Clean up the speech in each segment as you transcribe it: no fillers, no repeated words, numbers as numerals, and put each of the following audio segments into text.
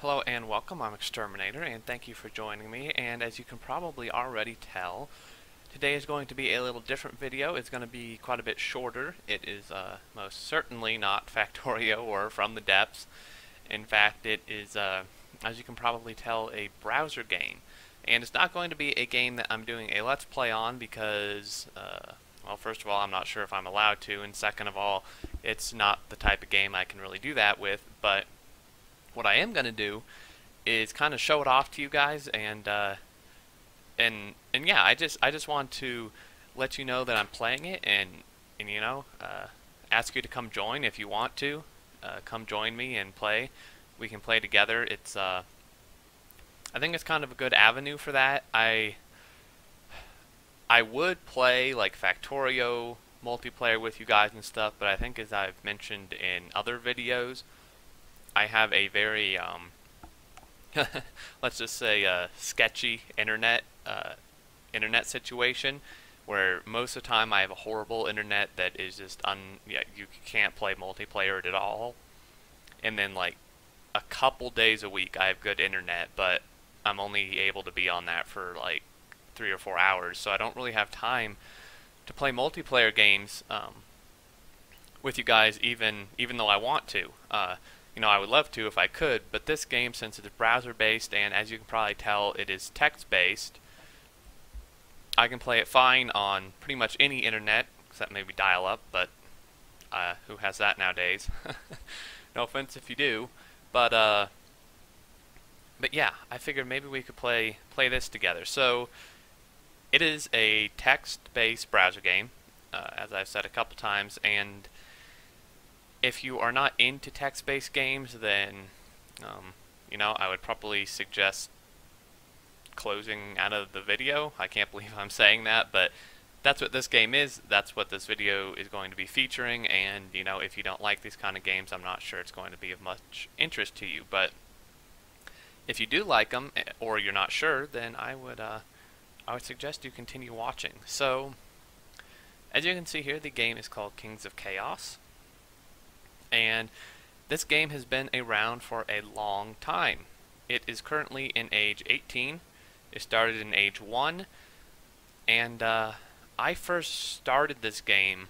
Hello and welcome, I'm Exterminator, and thank you for joining me. And as you can probably already tell, today is going to be a little different video. It's going to be quite a bit shorter. It is most certainly not Factorio or From the Depths. In fact, it is, as you can probably tell, a browser game. And it's not going to be a game that I'm doing a Let's Play on because, well, first of all, I'm not sure if I'm allowed to, and second of all, it's not the type of game I can really do that with, but what I am going to do is kind of show it off to you guys, and yeah, I just want to let you know that I'm playing it, and ask you to come join if you want to. Come join me and play. We can play together. I think it's kind of a good avenue for that. I would play like Factorio multiplayer with you guys and stuff, but I think as I've mentioned in other videos, I have a very let's just say sketchy internet situation where most of the time I have a horrible internet that is just yeah, you can't play multiplayer at all. And then like a couple days a week I have good internet, but I'm only able to be on that for like 3 or 4 hours, so I don't really have time to play multiplayer games with you guys, even though I want to. I would love to if I could, but this game, since it's browser based and as you can probably tell, it is text based, I can play it fine on pretty much any internet, except maybe dial up, but who has that nowadays? No offense if you do, but yeah, I figured maybe we could play this together. So it is a text based browser game, as I've said a couple times, and if you are not into text-based games, then I would probably suggest closing out of the video. I can't believe I'm saying that, but that's what this game is. That's what this video is going to be featuring, and if you don't like these kind of games, I'm not sure it's going to be of much interest to you. But if you do like them, or you're not sure, then I would suggest you continue watching. So, as you can see here, the game is called Kings of Chaos. And this game has been around for a long time. It is currently in age 18. It started in age 1. And I first started this game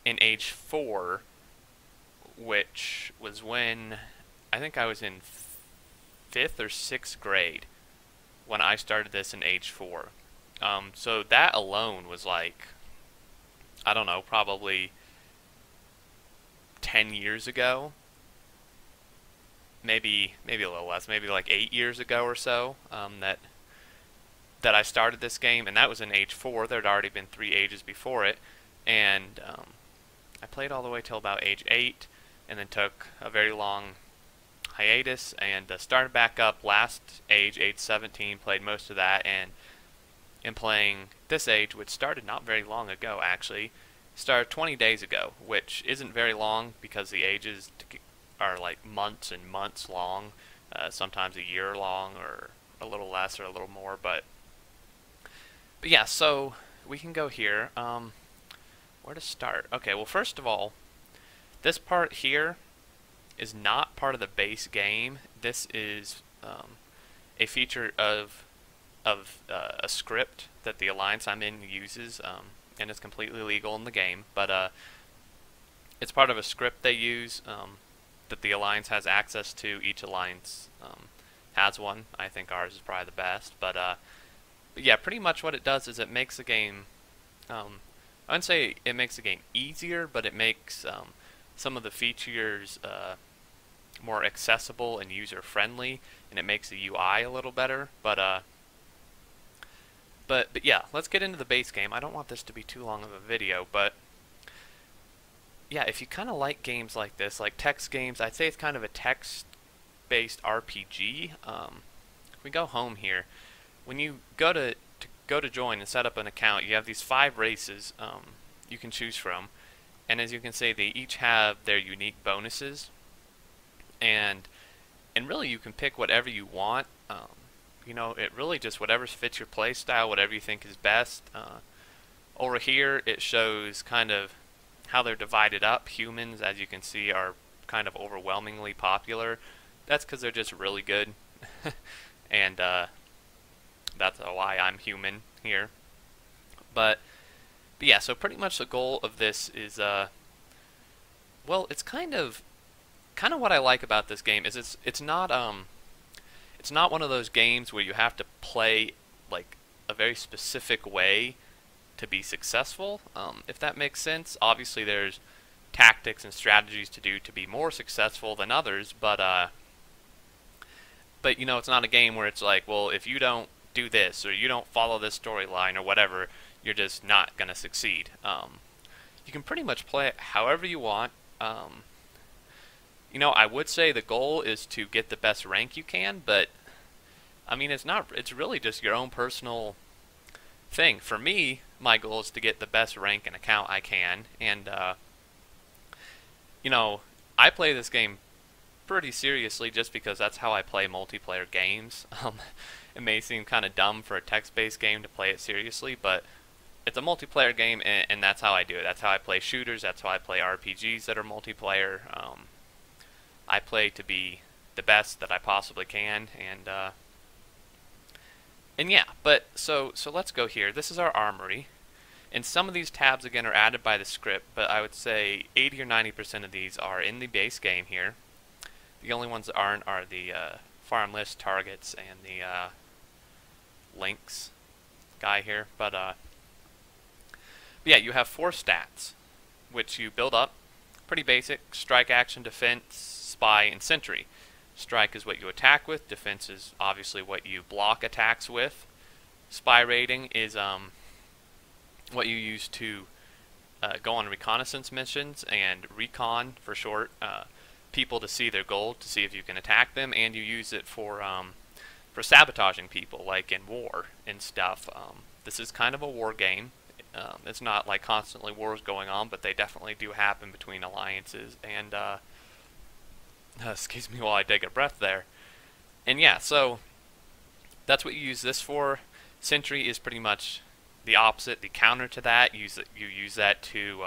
in age 4, which was when I think I was in 5th or 6th grade when I started this in age 4. So that alone was like, I don't know, probably 10 years ago, maybe a little less, maybe like 8 years ago or so, that I started this game, and that was in age 4. There had already been 3 ages before it, and I played all the way till about age 8, and then took a very long hiatus, and started back up last age 17, played most of that, and in playing this age, which started not very long ago actually, started 20 days ago, which isn't very long because the ages are like months and months long, sometimes a year long or a little less or a little more, but yeah, so we can go here. Where to start? Okay, well, first of all, this part here is not part of the base game. This is a feature of a script that the alliance I'm in uses, and it's completely legal in the game, but it's part of a script they use that the alliance has access to. Each alliance has one. I think ours is probably the best, but yeah, pretty much what it does is it makes the game, I wouldn't say it makes the game easier, but it makes some of the features more accessible and user-friendly, and it makes the UI a little better, but yeah, let's get into the base game. I don't want this to be too long of a video, but yeah, if you kind of like games like this, like text games, I'd say it's kind of a text-based RPG. If we go home here, when you go to join and set up an account, you have these 5 races you can choose from, and as you can see, they each have their unique bonuses, and really you can pick whatever you want. It really just whatever fits your play style, whatever you think is best. Over here, it shows kind of how they're divided up. Humans, as you can see, are kind of overwhelmingly popular. that's because they're just really good, and that's why I'm human here. But yeah, so pretty much the goal of this is well, it's kind of what I like about this game is it's not one of those games where you have to play like a very specific way to be successful. If that makes sense. Obviously, there's tactics and strategies to do to be more successful than others, but you know, it's not a game where it's like, well, if you don't do this or you don't follow this storyline or whatever, you're just not gonna succeed. You can pretty much play it however you want. You know, I would say the goal is to get the best rank you can, but I mean, it's not. It's really just your own personal thing. For me, my goal is to get the best rank and account I can, and you know, I play this game pretty seriously just because that's how I play multiplayer games. It may seem kind of dumb for a text-based game to play it seriously, but it's a multiplayer game, and that's how I do it. That's how I play shooters. That's how I play RPGs that are multiplayer. I play to be the best that I possibly can, and yeah. But so let's go here. This is our armory, and some of these tabs again are added by the script, but I would say 80 or 90% of these are in the base game here. The only ones that aren't are the farm list targets and the links guy here. But yeah, you have 4 stats, which you build up. Pretty basic: strike, action, defense, spy, and sentry. Strike is what you attack with. Defense is obviously what you block attacks with. Spy rating is what you use to go on reconnaissance missions, and recon for short. People to see their goal, to see if you can attack them, and you use it for sabotaging people, like in war and stuff. This is kind of a war game. It's not like constantly wars going on, but they definitely do happen between alliances. And excuse me while I take a breath there. And yeah, so that's what you use this for. Sentry is pretty much the opposite, the counter to that. You use that to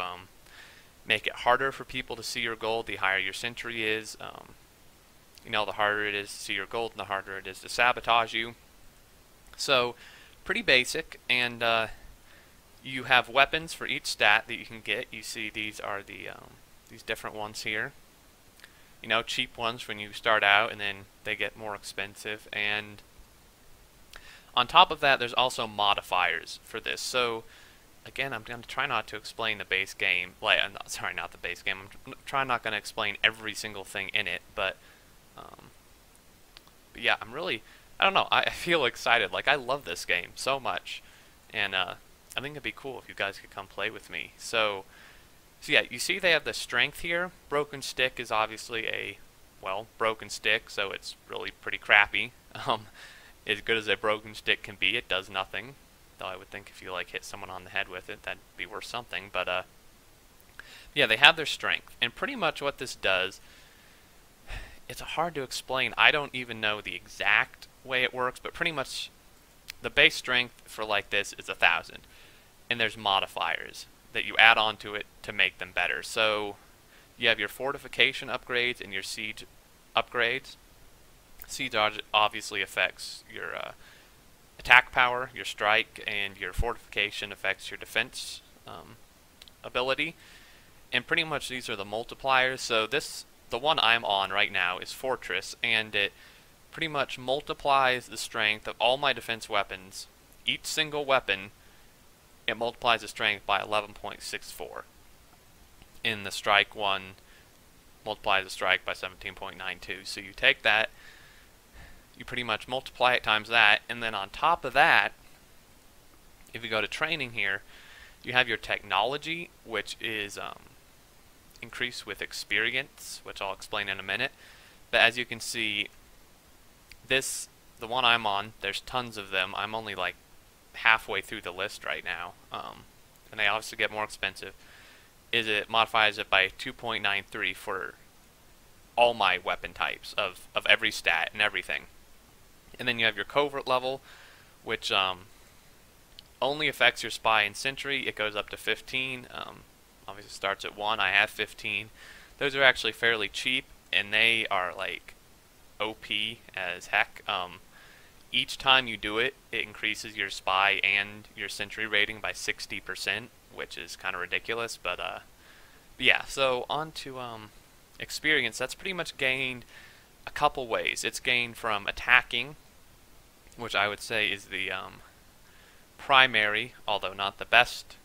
make it harder for people to see your gold. The higher your sentry is, you know, the harder it is to see your gold, and the harder it is to sabotage you. So, pretty basic, and you have weapons for each stat that you can get. You see these are the these different ones here. You know, cheap ones when you start out, and then they get more expensive. And on top of that, there's also modifiers for this. So again, I'm going to try not to explain the base game. Like, sorry, not the base game. I'm trying not going to explain every single thing in it, but yeah, I don't know, I feel excited. Like, I love this game so much, and I think it'd be cool if you guys could come play with me. So yeah, you see they have the strength here. Broken stick is obviously a, well, broken stick, so it's really pretty crappy. As good as a broken stick can be, it does nothing. Though I would think if you like hit someone on the head with it, that'd be worth something. But yeah, they have their strength, and pretty much what this does, it's hard to explain. I don't even know the exact way it works, but pretty much the base strength for like this is 1,000, and there's modifiers that you add on to it to make them better. So you have your fortification upgrades and your siege upgrades. Siege obviously affects your attack power, your strike, and your fortification affects your defense ability. And pretty much these are the multipliers. So the one I'm on right now is Fortress, and it pretty much multiplies the strength of all my defense weapons. Each single weapon, it multiplies the strength by 11.64. In the strike one, multiplies the strike by 17.92. So you take that, you pretty much multiply it times that, and then on top of that, if you go to training here, you have your technology, which is increased with experience, which I'll explain in a minute. But as you can see, the one I'm on, there's tons of them. I'm only like halfway through the list right now, and they obviously get more expensive. It modifies it by 2.93 for all my weapon types of every stat and everything. And then you have your covert level, which only affects your spy and sentry. It goes up to 15. Obviously starts at 1. I have 15. Those are actually fairly cheap, and they are like OP as heck. Each time you do it, it increases your spy and your sentry rating by 60%, which is kind of ridiculous. But yeah. So on to experience. That's pretty much gained a couple ways. It's gained from attacking, which I would say is the primary, although not the best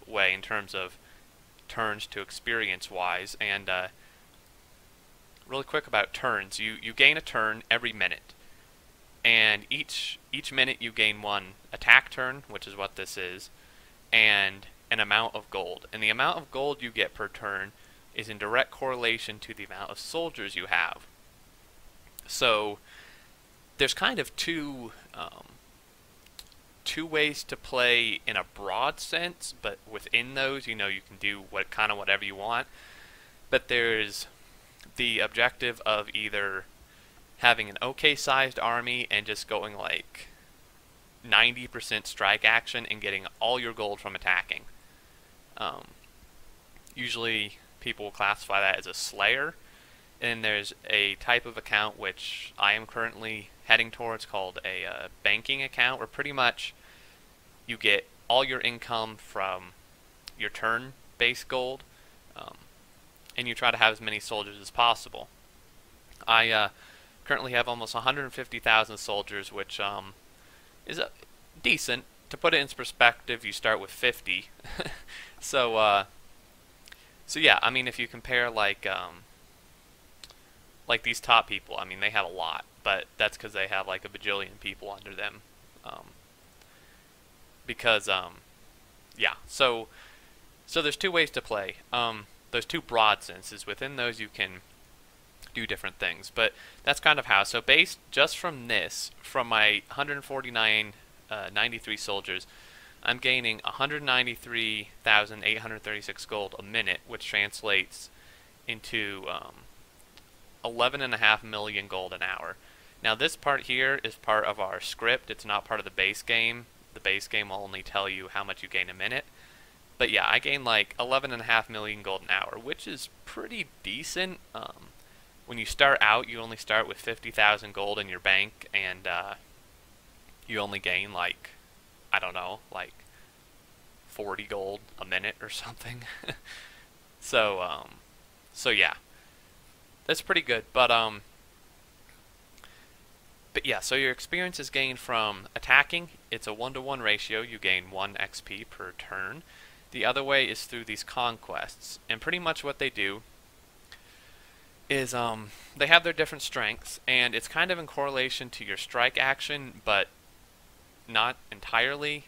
way in terms of turns to experience wise. And really quick about turns, you gain a turn every minute, and each minute you gain one attack turn, which is what this is, and an amount of gold. And the amount of gold you get per turn is in direct correlation to the amount of soldiers you have. So there's kind of two ways to play in a broad sense, but within those, you can do whatever you want. But there's the objective of either having an okay sized army and just going like 90% strike action and getting all your gold from attacking. Usually people will classify that as a slayer. And there's a type of account which I am currently heading towards called a banking account, where pretty much you get all your income from your turn-based gold, and you try to have as many soldiers as possible. I currently have almost 150,000 soldiers, which is decent. To put it in perspective, you start with 50. So yeah, I mean, if you compare like these top people, I mean, they have a lot, but that's because they have like a bajillion people under them. Yeah, so there's two ways to play. There's two broad senses. Within those, you can do different things, but that's kind of how. So based just from this, from my 93 soldiers, I'm gaining 193,836 gold a minute, which translates into 11.5 million gold an hour. Now this part here is part of our script. It's not part of the base game. The base game will only tell you how much you gain a minute. But yeah, I gain like 11.5 million gold an hour, which is pretty decent. When you start out, you only start with 50,000 gold in your bank, and you only gain like, I don't know, like 40 gold a minute or something. So yeah, that's pretty good. But yeah, so your experience is gained from attacking. It's a 1-to-1 ratio. You gain 1 XP per turn. The other way is through these conquests, and pretty much what they do is they have their different strengths, and it's kind of in correlation to your strike action, but not entirely.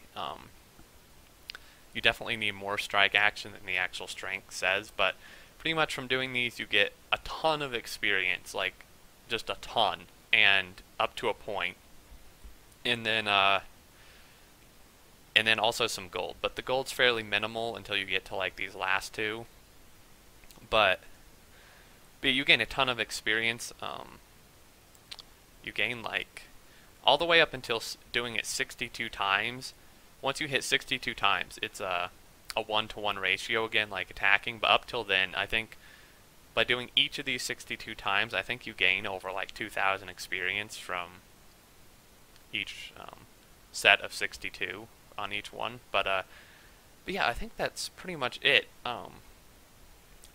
You definitely need more strike action than the actual strength says, but pretty much from doing these you get a ton of experience, like just a ton, and up to a point, and then also some gold. But the gold's fairly minimal until you get to like these last two. But you gain a ton of experience. You gain like all the way up until doing it 62 times. Once you hit 62 times, it's a 1-to-1 ratio again, like attacking. But up till then, I think by doing each of these 62 times, I think you gain over like 2,000 experience from each set of 62 on each one. But yeah, I think that's pretty much it.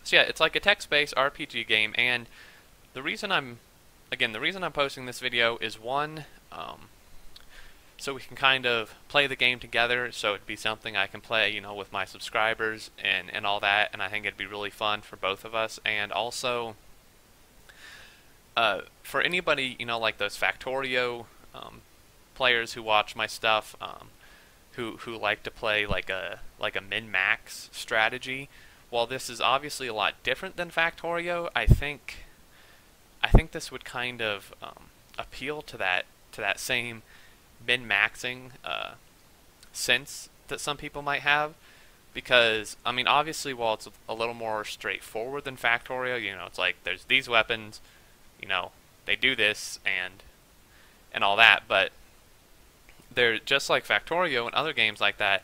So yeah, it's like a text-based RPG game, and the reason I'm posting this video is one, so we can kind of play the game together, so it'd be something I can play, with my subscribers and all that, and I think it'd be really fun for both of us. And also, for anybody, like those Factorio players who watch my stuff, who like to play like a min-max strategy. While this is obviously a lot different than Factorio, I think this would kind of appeal to that same min-maxing sense that some people might have, because I mean, obviously, while it's a little more straightforward than Factorio, it's like there's these weapons, they do this and all that, but they're just like Factorio and other games like that.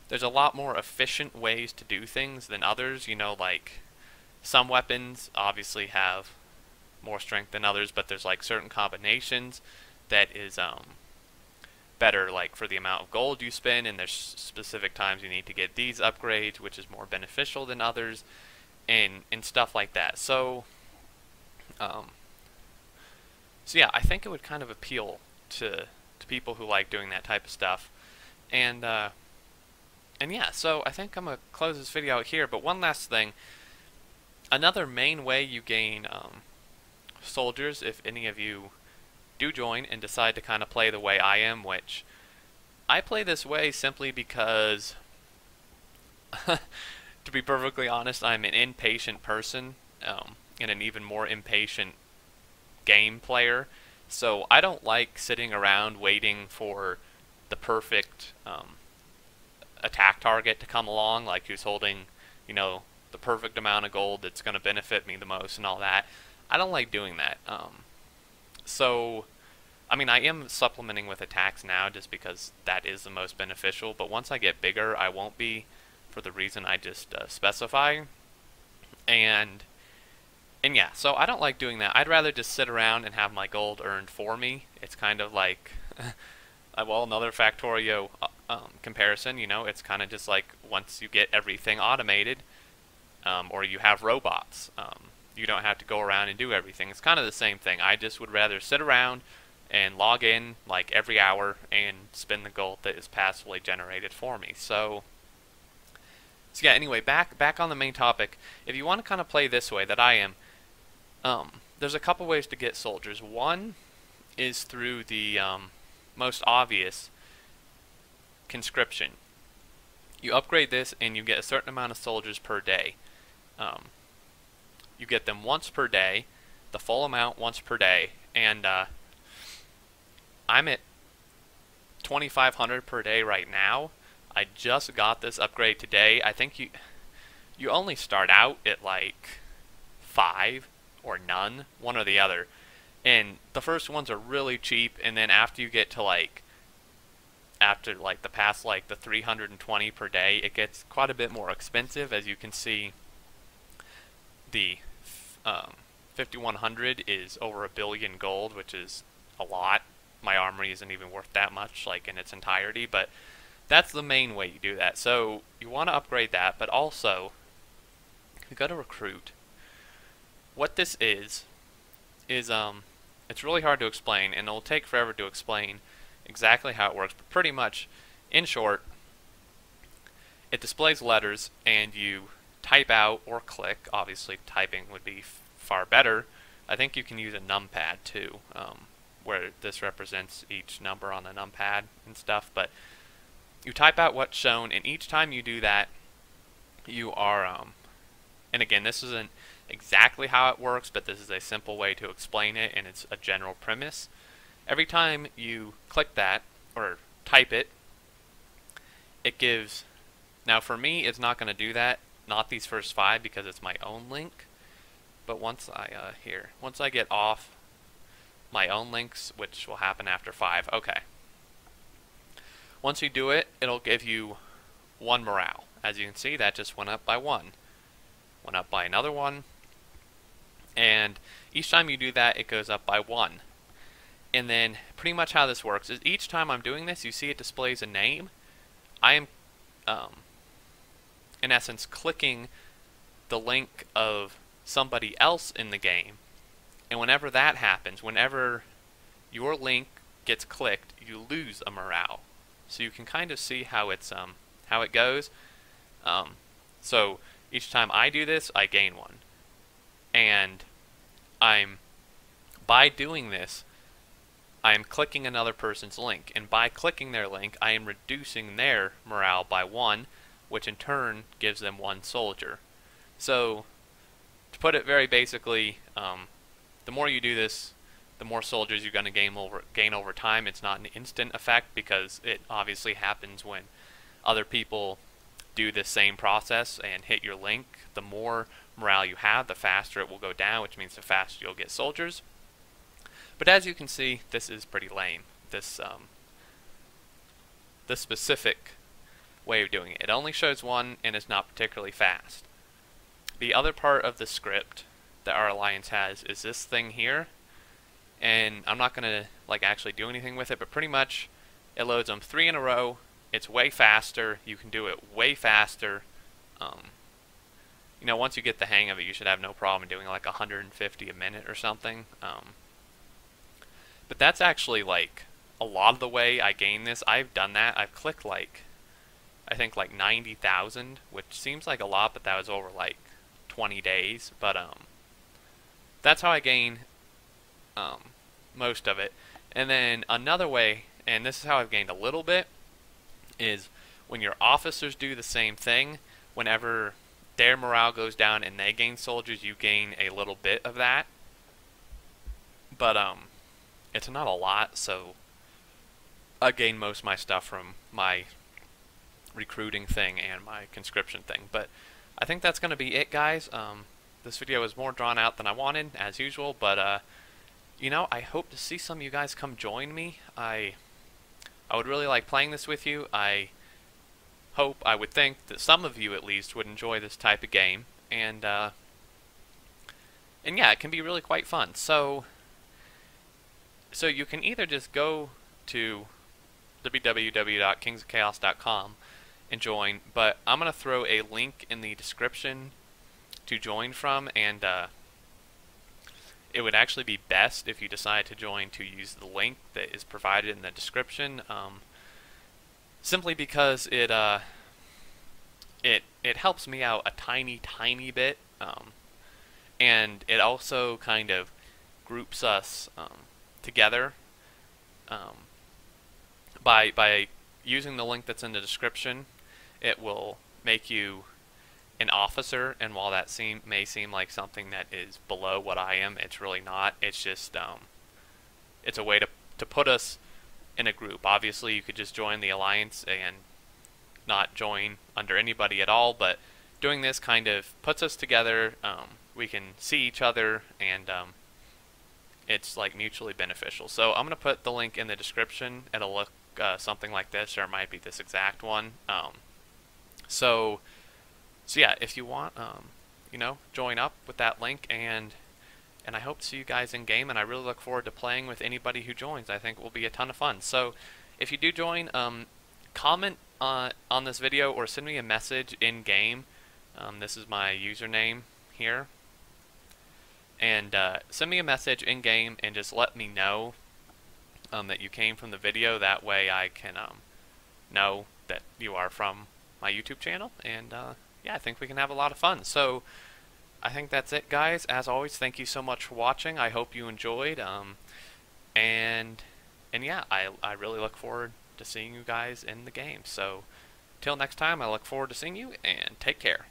There's a lot more efficient ways to do things than others. Like some weapons obviously have more strength than others, but there's like certain combinations that is better like for the amount of gold you spend, and there's specific times you need to get these upgrades, which is more beneficial than others, and stuff like that. So yeah, I think it would kind of appeal to people who like doing that type of stuff. And yeah, so I think I'm gonna close this video out here. But one last thing, another main way you gain soldiers, if any of you do join and decide to kind of play the way I am, which I play this way simply because, to be perfectly honest, I'm an impatient person, and an even more impatient game player. So I don't like sitting around waiting for the perfect attack target to come along, like who's holding, you know, the perfect amount of gold that's going to benefit me the most and all that. I don't like doing that. So, I mean, I am supplementing with attacks now just because that is the most beneficial, but once I get bigger, I won't be, for the reason I just specify. And yeah, so I don't like doing that. I'd rather just sit around and have my gold earned for me. It's kind of like, well, another Factorio comparison, you know, it's kind of just like once you get everything automated, or you have robots, you don't have to go around and do everything. It's kind of the same thing. I just would rather sit around and log in like every hour and spend the gold that is passively generated for me. So yeah, anyway, back on the main topic. If you want to kind of play this way that I am, there's a couple ways to get soldiers. One is through the most obvious, conscription. You upgrade this and you get a certain amount of soldiers per day. You get them once per day, the full amount once per day, and I'm at 2,500 per day right now. I just got this upgrade today. I think you only start out at like 5 or none, one or the other. And the first ones are really cheap, and then after you get to like the past like the 320 per day, it gets quite a bit more expensive. As you can see, the 5,100 is over 1 billion gold, which is a lot. My armory isn't even worth that much, like in its entirety, but that's the main way you do that. So you want to upgrade that, but also you got to recruit. What this is it's really hard to explain, and it'll take forever to explain exactly how it works, but pretty much, in short, it displays letters, and you type out or click. Obviously, typing would be far better. I think you can use a numpad too, where this represents each number on the numpad and stuff, but you type out what's shown, and each time you do that, you are, and again, this isn't exactly how it works, but this is a simple way to explain it, and it's a general premise. Every time you click that, or type it, it gives, now for me, it's not going to do that, not these first 5, because it's my own link, but once I get off my own links, which will happen after 5, okay. Once you do it, it'll give you 1 morale. As you can see, that just went up by 1. Went up by another 1. And each time you do that, it goes up by 1. And then pretty much how this works is each time I'm doing this, you see it displays a name. I am, in essence, clicking the link of somebody else in the game. And whenever that happens, whenever your link gets clicked, you lose a morale. So you can kind of see how it's how it goes. So each time I do this, I gain 1. And by doing this, I'm clicking another person's link, and by clicking their link, I am reducing their morale by 1, which in turn gives them 1 soldier. So, to put it very basically, the more you do this, the more soldiers you're going to gain over time. It's not an instant effect, because it obviously happens when other people do the same process and hit your link. The more morale you have, the faster it will go down, which means the faster you'll get soldiers. But as you can see, this is pretty lame. This specific way of doing it. It only shows 1, and it's not particularly fast. The other part of the script that our alliance has is this thing here, and I'm not gonna like actually do anything with it, but pretty much it loads them 3 in a row. It's way faster. You can do it way faster. You know, once you get the hang of it, you should have no problem doing like 150 a minute or something. But that's actually like a lot of the way I gained this. I've done that. I've clicked like, I think like 90,000, which seems like a lot, but that was over like 20 days. But that's how I gain most of it. And then another way, and this is how I've gained a little bit, is when your officers do the same thing. Whenever their morale goes down and they gain soldiers, you gain a little bit of that. But it's not a lot, so I gain most of my stuff from my recruiting thing and my conscription thing. But I think that's going to be it, guys. This video is more drawn out than I wanted, as usual, but you know, I hope to see some of you guys come join me. I would really like playing this with you. I would think that some of you at least would enjoy this type of game, and yeah, it can be really quite fun. So you can either just go to www.kingsofchaos.com and join, but I'm going to throw a link in the description to join from, and it would actually be best if you decide to join to use the link that is provided in the description, simply because it helps me out a tiny bit, and it also kind of groups us together by using the link that's in the description. It will make you an officer, and while that may seem like something that is below what I am, it's really not. It's just it's a way to put us in a group. Obviously, you could just join the alliance and not join under anybody at all, but doing this kind of puts us together. We can see each other, and it's like mutually beneficial. So I'm going to put the link in the description. It'll look something like this, or it might be this exact one. So yeah, if you want, you know, join up with that link, and I hope to see you guys in game, and I really look forward to playing with anybody who joins. I think it will be a ton of fun. So if you do join, comment on this video or send me a message in game. This is my username here, and send me a message in game and just let me know that you came from the video. That way I can know that you are from my YouTube channel, and yeah, I think we can have a lot of fun. So I think that's it, guys. As always, thank you so much for watching. I hope you enjoyed, and yeah, I really look forward to seeing you guys in the game. So till next time, I look forward to seeing you, and take care.